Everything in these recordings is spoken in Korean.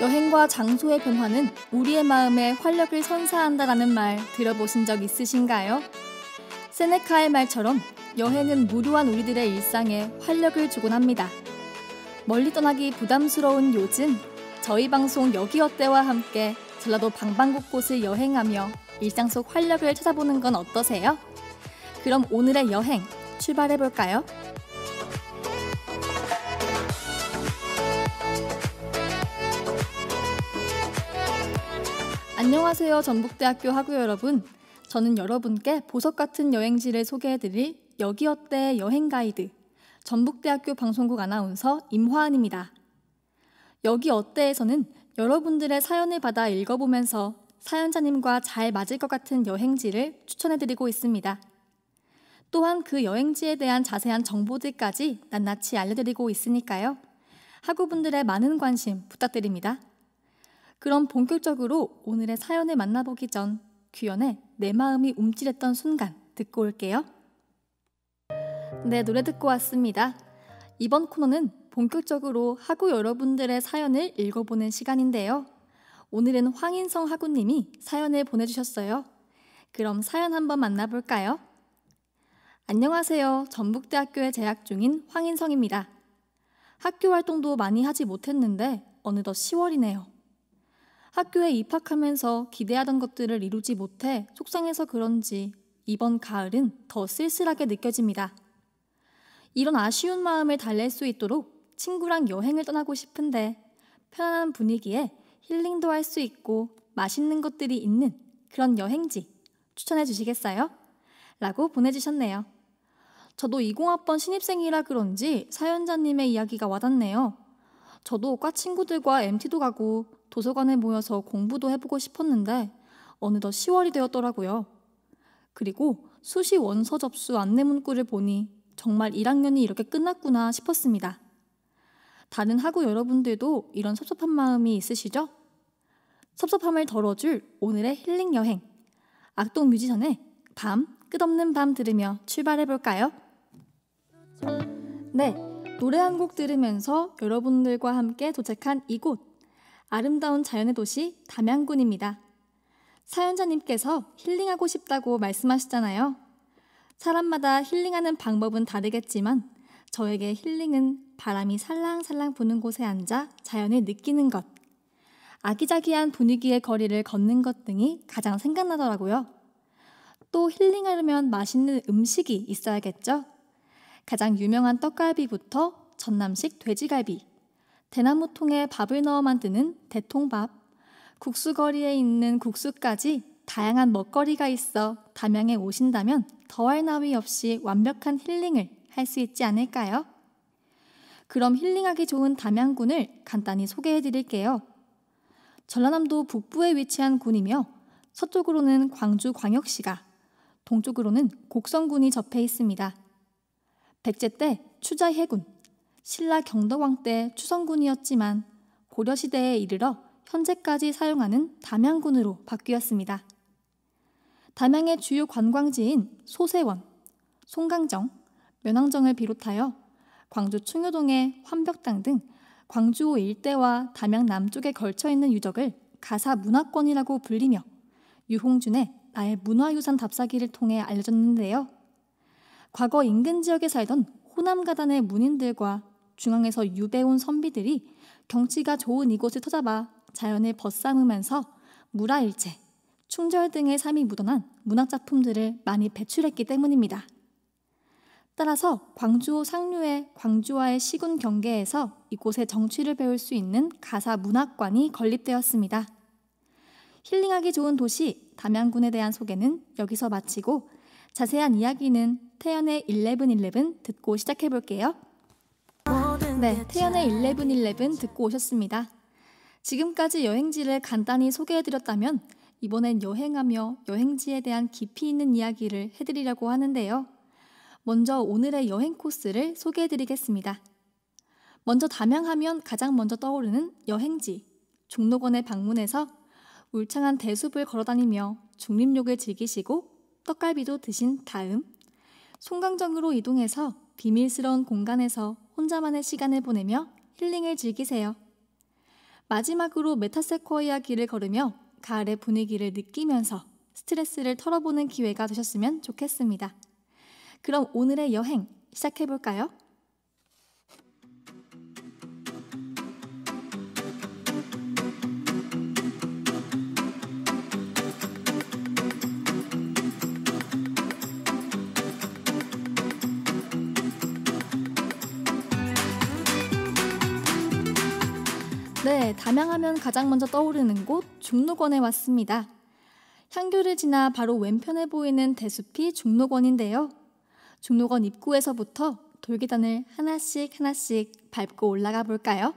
여행과 장소의 변화는 우리의 마음에 활력을 선사한다라는 말 들어보신 적 있으신가요? 세네카의 말처럼 여행은 무료한 우리들의 일상에 활력을 주곤 합니다. 멀리 떠나기 부담스러운 요즘, 저희 방송 여기 어때와 함께 전라도 방방곳곳을 여행하며 일상 속 활력을 찾아보는 건 어떠세요? 그럼 오늘의 여행 출발해볼까요? 안녕하세요, 전북대학교 학우 여러분. 저는 여러분께 보석 같은 여행지를 소개해드릴 여기 어때 여행 가이드 전북대학교 방송국 아나운서 임화은입니다. 여기 어때에서는 여러분들의 사연을 받아 읽어보면서 사연자님과 잘 맞을 것 같은 여행지를 추천해드리고 있습니다. 또한 그 여행지에 대한 자세한 정보들까지 낱낱이 알려드리고 있으니까요. 학우분들의 많은 관심 부탁드립니다. 그럼 본격적으로 오늘의 사연을 만나보기 전 규현의 내 마음이 움찔했던 순간 듣고 올게요. 네, 노래 듣고 왔습니다. 이번 코너는 본격적으로 학우 여러분들의 사연을 읽어보는 시간인데요. 오늘은 황인성 학우님이 사연을 보내주셨어요. 그럼 사연 한번 만나볼까요? 안녕하세요. 전북대학교에 재학 중인 황인성입니다. 학교 활동도 많이 하지 못했는데 어느덧 10월이네요. 학교에 입학하면서 기대하던 것들을 이루지 못해 속상해서 그런지 이번 가을은 더 쓸쓸하게 느껴집니다. 이런 아쉬운 마음을 달랠 수 있도록 친구랑 여행을 떠나고 싶은데 편안한 분위기에 힐링도 할 수 있고 맛있는 것들이 있는 그런 여행지 추천해 주시겠어요? 라고 보내주셨네요. 저도 20학번 신입생이라 그런지 사연자님의 이야기가 와닿네요. 저도 과 친구들과 MT도 가고 도서관에 모여서 공부도 해보고 싶었는데 어느덧 10월이 되었더라고요. 그리고 수시 원서 접수 안내 문구를 보니 정말 1학년이 이렇게 끝났구나 싶었습니다. 다른 학우 여러분들도 이런 섭섭한 마음이 있으시죠? 섭섭함을 덜어줄 오늘의 힐링 여행. 악동 뮤지션의 밤, 끝없는 밤 들으며 출발해볼까요? 네, 노래 한 곡 들으면서 여러분들과 함께 도착한 이곳. 아름다운 자연의 도시 담양군입니다. 사연자님께서 힐링하고 싶다고 말씀하셨잖아요. 사람마다 힐링하는 방법은 다르겠지만 저에게 힐링은 바람이 살랑살랑 부는 곳에 앉아 자연을 느끼는 것, 아기자기한 분위기의 거리를 걷는 것 등이 가장 생각나더라고요. 또 힐링하려면 맛있는 음식이 있어야겠죠? 가장 유명한 떡갈비부터 전남식 돼지갈비, 대나무통에 밥을 넣어 만드는 대통밥, 국수거리에 있는 국수까지 다양한 먹거리가 있어 담양에 오신다면 더할 나위 없이 완벽한 힐링을 할 수 있지 않을까요? 그럼 힐링하기 좋은 담양군을 간단히 소개해 드릴게요. 전라남도 북부에 위치한 군이며 서쪽으로는 광주광역시가, 동쪽으로는 곡성군이 접해 있습니다. 백제 때 추자해군, 신라 경덕왕 때 추성군이었지만 고려시대에 이르러 현재까지 사용하는 담양군으로 바뀌었습니다. 담양의 주요 관광지인 소세원, 송강정, 면왕정을 비롯하여 광주 충효동의 환벽당 등 광주호 일대와 담양 남쪽에 걸쳐있는 유적을 가사문화권이라고 불리며 유홍준의 나의 문화유산 답사기를 통해 알려졌는데요. 과거 인근 지역에 살던 호남가단의 문인들과 중앙에서 유배온 선비들이 경치가 좋은 이곳을 터잡아 자연을 벗삼으면서 물화일체, 충절 등의 삶이 묻어난 문학작품들을 많이 배출했기 때문입니다. 따라서 광주호 상류의 광주와의 시군 경계에서 이곳의 정취를 배울 수 있는 가사문학관이 건립되었습니다. 힐링하기 좋은 도시 담양군에 대한 소개는 여기서 마치고 자세한 이야기는 태연의 1111 듣고 시작해볼게요. 네, 태연의 1111 듣고 오셨습니다. 지금까지 여행지를 간단히 소개해드렸다면 이번엔 여행하며 여행지에 대한 깊이 있는 이야기를 해드리려고 하는데요. 먼저 오늘의 여행 코스를 소개해드리겠습니다. 먼저 담양하면 가장 먼저 떠오르는 여행지, 종로원에 방문해서 울창한 대숲을 걸어다니며 중림욕을 즐기시고 떡갈비도 드신 다음 송강정으로 이동해서 비밀스러운 공간에서 혼자만의 시간을 보내며 힐링을 즐기세요. 마지막으로 메타세쿼이아 길을 걸으며 가을의 분위기를 느끼면서 스트레스를 털어보는 기회가 되셨으면 좋겠습니다. 그럼 오늘의 여행 시작해볼까요? 네, 담양하면 가장 먼저 떠오르는 곳 중록원에 왔습니다. 향교를 지나 바로 왼편에 보이는 대숲이 중록원인데요. 중록원 입구에서부터 돌계단을 하나씩 밟고 올라가 볼까요?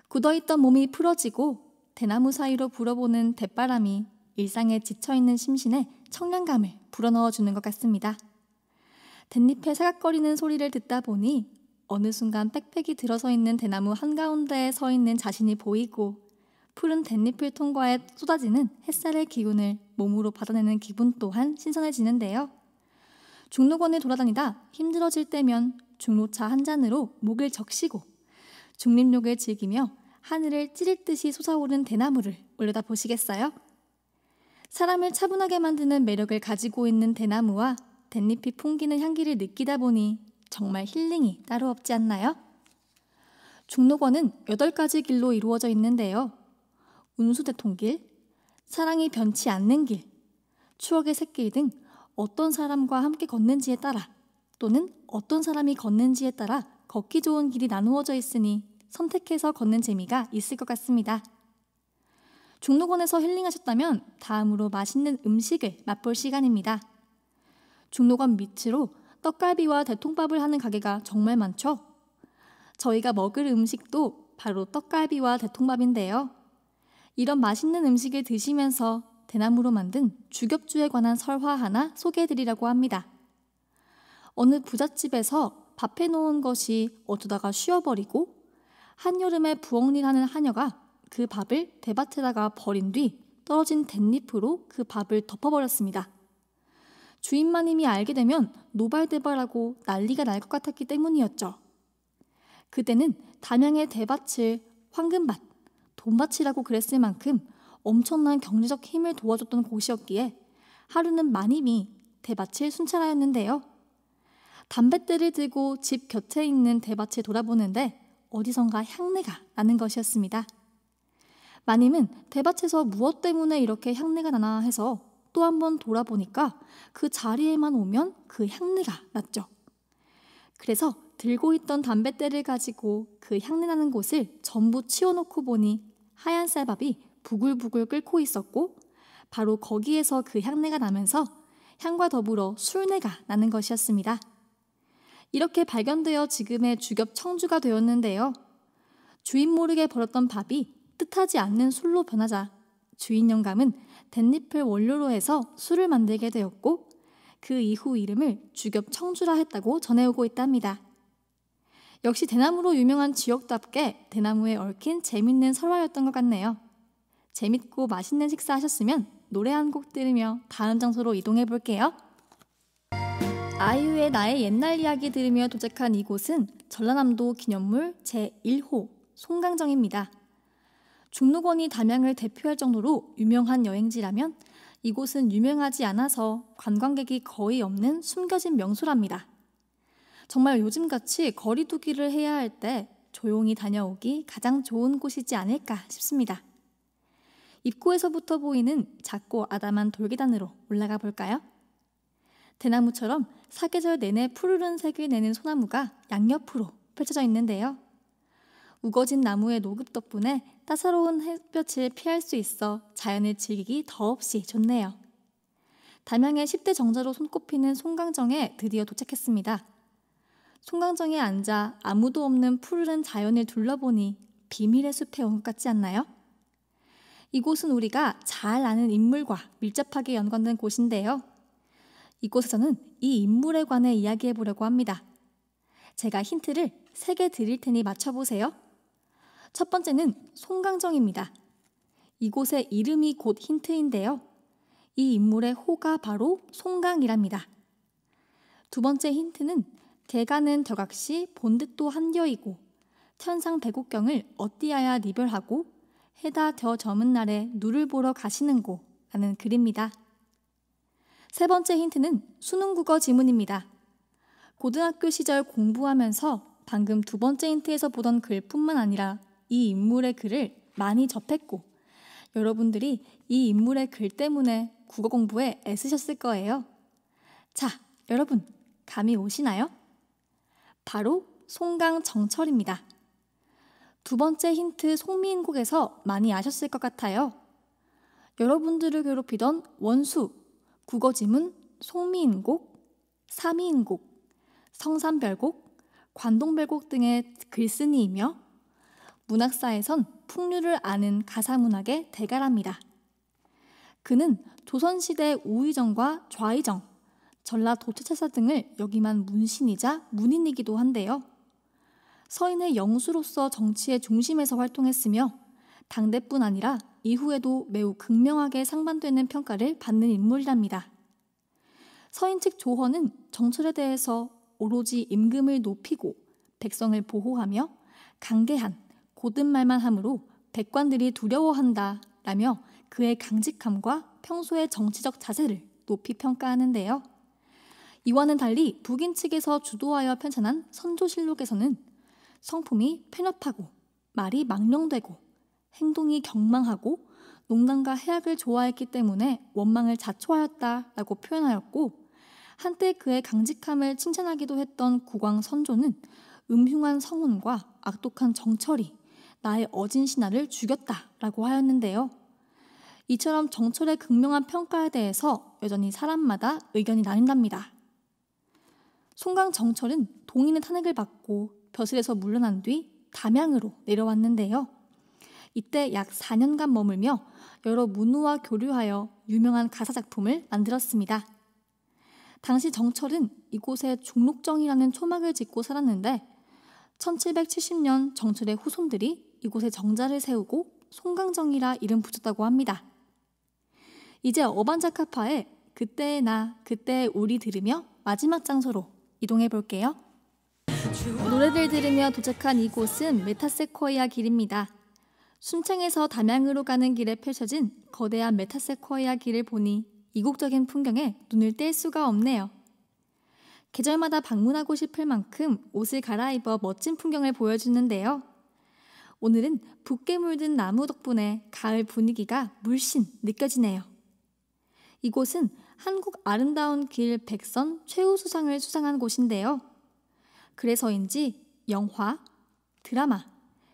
굳어있던 몸이 풀어지고 대나무 사이로 불어보는 대바람이 일상에 지쳐있는 심신에 청량감을 불어넣어주는 것 같습니다. 댄잎에 사각거리는 소리를 듣다 보니 어느 순간 빽빽이 들어서 있는 대나무 한가운데에 서 있는 자신이 보이고 푸른 댄잎을 통과해 쏟아지는 햇살의 기운을 몸으로 받아내는 기분 또한 신선해지는데요. 중록원을 돌아다니다 힘들어질 때면 중로차 한 잔으로 목을 적시고 중림욕을 즐기며 하늘을 찌를 듯이 솟아오른 대나무를 올려다 보시겠어요? 사람을 차분하게 만드는 매력을 가지고 있는 대나무와 댄잎이 풍기는 향기를 느끼다 보니 정말 힐링이 따로 없지 않나요? 중록원은 8가지 길로 이루어져 있는데요. 운수대통길, 사랑이 변치 않는 길, 추억의 샛길 등 어떤 사람과 함께 걷는지에 따라 또는 어떤 사람이 걷는지에 따라 걷기 좋은 길이 나누어져 있으니 선택해서 걷는 재미가 있을 것 같습니다. 중록원에서 힐링하셨다면 다음으로 맛있는 음식을 맛볼 시간입니다. 중록원 밑으로 떡갈비와 대통밥을 하는 가게가 정말 많죠? 저희가 먹을 음식도 바로 떡갈비와 대통밥인데요. 이런 맛있는 음식을 드시면서 대나무로 만든 주겹주에 관한 설화 하나 소개해드리려고 합니다. 어느 부잣집에서 밥 해놓은 것이 어쩌다가 쉬어버리고 한여름에 부엌일하는 하녀가 그 밥을 대밭에다가 버린 뒤 떨어진 댄잎으로 그 밥을 덮어버렸습니다. 주인마님이 알게 되면 노발대발하고 난리가 날 것 같았기 때문이었죠. 그때는 담양의 대밭을 황금밭, 돈밭이라고 그랬을 만큼 엄청난 경제적 힘을 도와줬던 곳이었기에 하루는 마님이 대밭을 순찰하였는데요. 담뱃대를 들고 집 곁에 있는 대밭을 돌아보는데 어디선가 향내가 나는 것이었습니다. 마님은 대밭에서 무엇 때문에 이렇게 향내가 나나 해서 또 한 번 돌아보니까 그 자리에만 오면 그 향내가 났죠. 그래서 들고 있던 담뱃대를 가지고 그 향내나는 곳을 전부 치워놓고 보니 하얀 쌀밥이 부글부글 끓고 있었고 바로 거기에서 그 향내가 나면서 향과 더불어 술내가 나는 것이었습니다. 이렇게 발견되어 지금의 주겹 청주가 되었는데요. 주인 모르게 버렸던 밥이 뜻하지 않는 술로 변하자 주인 영감은 댄잎을 원료로 해서 술을 만들게 되었고 그 이후 이름을 주겹 청주라 했다고 전해오고 있답니다. 역시 대나무로 유명한 지역답게 대나무에 얽힌 재밌는 설화였던 것 같네요. 재밌고 맛있는 식사 하셨으면 노래 한 곡 들으며 다음 장소로 이동해 볼게요. 아이유의 나의 옛날 이야기 들으며 도착한 이곳은 전라남도 기념물 제1호 송강정입니다. 중록원이 담양을 대표할 정도로 유명한 여행지라면 이곳은 유명하지 않아서 관광객이 거의 없는 숨겨진 명소랍니다. 정말 요즘같이 거리두기를 해야 할 때 조용히 다녀오기 가장 좋은 곳이지 않을까 싶습니다. 입구에서부터 보이는 작고 아담한 돌계단으로 올라가 볼까요? 대나무처럼 사계절 내내 푸르른 색을 내는 소나무가 양옆으로 펼쳐져 있는데요. 우거진 나무의 노급 덕분에 따사로운 햇볕을 피할 수 있어 자연을 즐기기 더없이 좋네요. 담양의 10대 정자로 손꼽히는 송강정에 드디어 도착했습니다. 송강정에 앉아 아무도 없는 푸르른 자연을 둘러보니 비밀의 숲에 온 것 같지 않나요? 이곳은 우리가 잘 아는 인물과 밀접하게 연관된 곳인데요. 이곳에서는 이 인물에 관해 이야기해 보려고 합니다. 제가 힌트를 3개 드릴 테니 맞춰보세요. 첫 번째는 송강정입니다. 이곳의 이름이 곧 힌트인데요. 이 인물의 호가 바로 송강이랍니다. 두 번째 힌트는 개가는 덕악시 본뜻도 한여이고 천상 백옥경을 어찌하여 리별하고 해다 더 저문 날에 누를 보러 가시는고 라는 글입니다. 세 번째 힌트는 수능국어 지문입니다. 고등학교 시절 공부하면서 방금 두 번째 힌트에서 보던 글뿐만 아니라 이 인물의 글을 많이 접했고 여러분들이 이 인물의 글 때문에 국어 공부에 애쓰셨을 거예요. 자, 여러분 감이 오시나요? 바로 송강정철입니다. 두 번째 힌트 송미인곡에서 많이 아셨을 것 같아요. 여러분들을 괴롭히던 원수, 국어지문, 송미인곡, 사미인곡, 성산별곡, 관동별곡 등의 글쓴이이며 문학사에선 풍류를 아는 가사문학의 대가랍니다. 그는 조선시대 우의정과 좌의정, 전라 도채차사 등을 역임한 문신이자 문인이기도 한데요. 서인의 영수로서 정치의 중심에서 활동했으며 당대뿐 아니라 이후에도 매우 극명하게 상반되는 평가를 받는 인물이랍니다. 서인 측 조헌은 정철에 대해서 오로지 임금을 높이고 백성을 보호하며 강개한 고든 말만 함으로 백관들이 두려워한다 라며 그의 강직함과 평소의 정치적 자세를 높이 평가하는데요. 이와는 달리 북인 측에서 주도하여 편찬한 선조실록에서는 성품이 편협하고 말이 망령되고 행동이 경망하고 농담과 해악을 좋아했기 때문에 원망을 자초하였다라고 표현하였고 한때 그의 강직함을 칭찬하기도 했던 국왕 선조는 음흉한 성운과 악독한 정철이 나의 어진 신하를 죽였다라고 하였는데요. 이처럼 정철의 극명한 평가에 대해서 여전히 사람마다 의견이 나뉜답니다. 송강정철은 동인의 탄핵을 받고 벼슬에서 물러난 뒤 담양으로 내려왔는데요. 이때 약 4년간 머물며 여러 문우와 교류하여 유명한 가사작품을 만들었습니다. 당시 정철은 이곳에 중록정이라는 초막을 짓고 살았는데 1770년 정철의 후손들이 이곳에 정자를 세우고 송강정이라 이름 붙였다고 합니다. 이제 어반자카파의 그때의 나, 그때의 우리 들으며 마지막 장소로 이동해 볼게요. 노래들 들으며 도착한 이곳은 메타세코이아 길입니다. 순창에서 담양으로 가는 길에 펼쳐진 거대한 메타세코이아 길을 보니 이국적인 풍경에 눈을 뗄 수가 없네요. 계절마다 방문하고 싶을 만큼 옷을 갈아입어 멋진 풍경을 보여주는데요. 오늘은 붓게 물든 나무 덕분에 가을 분위기가 물씬 느껴지네요. 이곳은 한국 아름다운 길 백선 최우수상을 수상한 곳인데요. 그래서인지 영화, 드라마,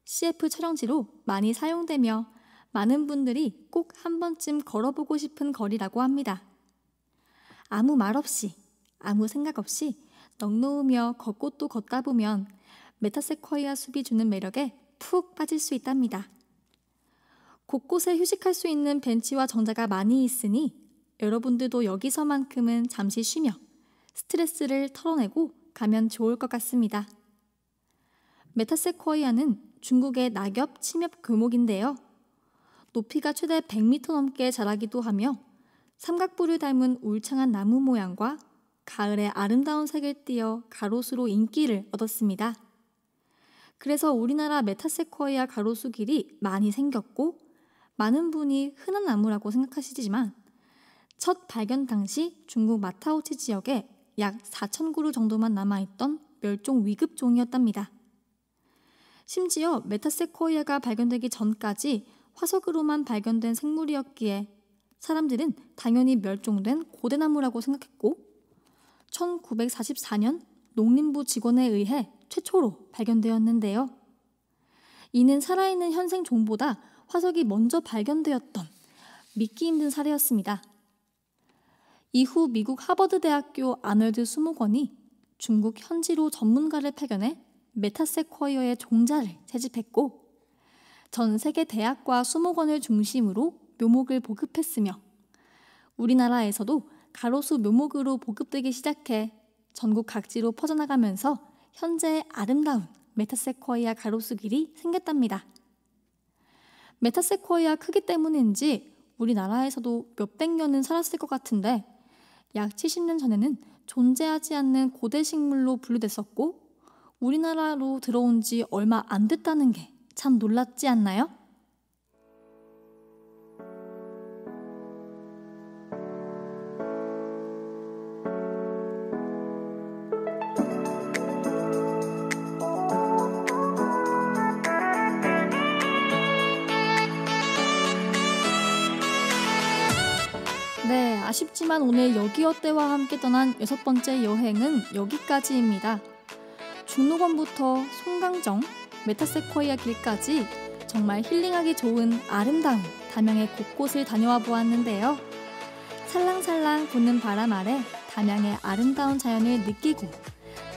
CF 촬영지로 많이 사용되며 많은 분들이 꼭 한 번쯤 걸어보고 싶은 거리라고 합니다. 아무 말 없이, 아무 생각 없이 넋놓으며 걷고 또 걷다 보면 메타세코이아 숲이 주는 매력에 푹 빠질 수 있답니다. 곳곳에 휴식할 수 있는 벤치와 정자가 많이 있으니 여러분들도 여기서만큼은 잠시 쉬며 스트레스를 털어내고 가면 좋을 것 같습니다. 메타세코이아는 중국의 낙엽 침엽 교목인데요. 높이가 최대 100m 넘게 자라기도 하며 삼각부를 닮은 울창한 나무 모양과 가을의 아름다운 색을 띠어 가로수로 인기를 얻었습니다. 그래서 우리나라 메타세코이아 가로수 길이 많이 생겼고 많은 분이 흔한 나무라고 생각하시지만 첫 발견 당시 중국 마타오치 지역에 약 4,000그루 정도만 남아있던 멸종 위급종이었답니다. 심지어 메타세코이아가 발견되기 전까지 화석으로만 발견된 생물이었기에 사람들은 당연히 멸종된 고대나무라고 생각했고 1944년 농림부 직원에 의해 최초로 발견되었는데요. 이는 살아있는 현생 종보다 화석이 먼저 발견되었던 믿기 힘든 사례였습니다. 이후 미국 하버드 대학교 아널드 수목원이 중국 현지로 전문가를 파견해 메타세코이아의 종자를 채집했고 전 세계 대학과 수목원을 중심으로 묘목을 보급했으며 우리나라에서도 가로수 묘목으로 보급되기 시작해 전국 각지로 퍼져나가면서 현재의 아름다운 메타세코이아 가로수 길이 생겼답니다. 메타세코이아 크기 때문인지 우리나라에서도 몇백 년은 살았을 것 같은데 약 70년 전에는 존재하지 않는 고대 식물로 분류됐었고 우리나라로 들어온 지 얼마 안 됐다는 게 참 놀랍지 않나요? 네, 아쉽지만 오늘 여기 어때와 함께 떠난 6번째 여행은 여기까지입니다. 중록원부터 송강정, 메타세코이아 길까지 정말 힐링하기 좋은 아름다운 담양의 곳곳을 다녀와 보았는데요. 살랑살랑 부는 바람 아래 담양의 아름다운 자연을 느끼고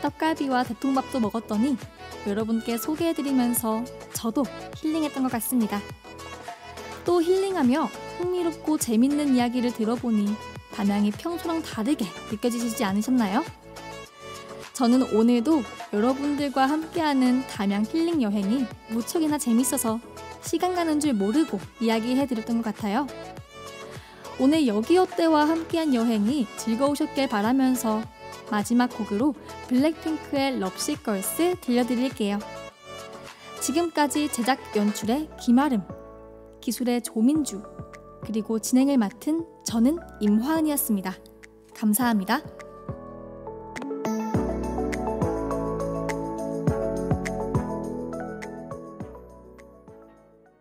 떡갈비와 대통밥도 먹었더니 여러분께 소개해드리면서 저도 힐링했던 것 같습니다. 또 힐링하며 흥미롭고 재밌는 이야기를 들어보니 담양이 평소랑 다르게 느껴지시지 않으셨나요? 저는 오늘도 여러분들과 함께하는 담양 힐링 여행이 무척이나 재밌어서 시간 가는 줄 모르고 이야기해드렸던 것 같아요. 오늘 여기 어때와 함께한 여행이 즐거우셨길 바라면서 마지막 곡으로 블랙핑크의 럽시걸스 들려드릴게요. 지금까지 제작 연출의 김아름, 기술의 조민주, 그리고 진행을 맡은 저는 임화은이었습니다. 감사합니다.